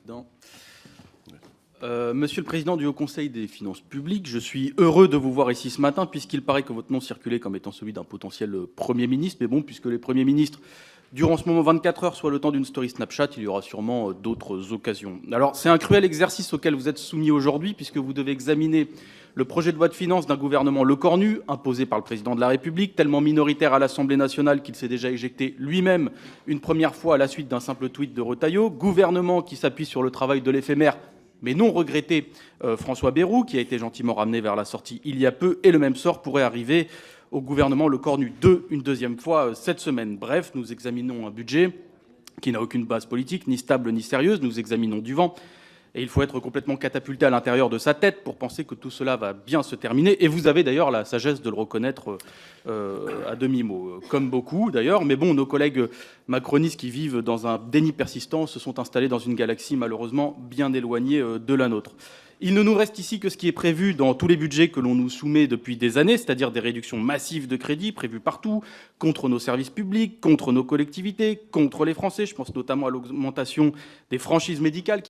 Président. Monsieur le Président du Haut Conseil des finances publiques, je suis heureux de vous voir ici ce matin puisqu'il paraît que votre nom circulait comme étant celui d'un potentiel Premier ministre. Mais bon, puisque les Premiers ministres durant ce moment 24 heures, soit le temps d'une story Snapchat, il y aura sûrement d'autres occasions. Alors c'est un cruel exercice auquel vous êtes soumis aujourd'hui puisque vous devez examiner le projet de loi de finances d'un gouvernement lecornu, imposé par le Président de la République, tellement minoritaire à l'Assemblée nationale qu'il s'est déjà éjecté lui-même une première fois à la suite d'un simple tweet de Retailleau, gouvernement qui s'appuie sur le travail de l'éphémère mais non regretté François Bayrou, qui a été gentiment ramené vers la sortie il y a peu, et le même sort pourrait arriver au gouvernement lecornu 2 une deuxième fois cette semaine. Bref, nous examinons un budget qui n'a aucune base politique, ni stable ni sérieuse, nous examinons du vent, et il faut être complètement catapulté à l'intérieur de sa tête pour penser que tout cela va bien se terminer, et vous avez d'ailleurs la sagesse de le reconnaître à demi-mot, comme beaucoup d'ailleurs, mais bon, nos collègues macronistes qui vivent dans un déni persistant se sont installés dans une galaxie malheureusement bien éloignée de la nôtre. Il ne nous reste ici que ce qui est prévu dans tous les budgets que l'on nous soumet depuis des années, c'est-à-dire des réductions massives de crédits prévues partout, contre nos services publics, contre nos collectivités, contre les Français. Je pense notamment à l'augmentation des franchises médicales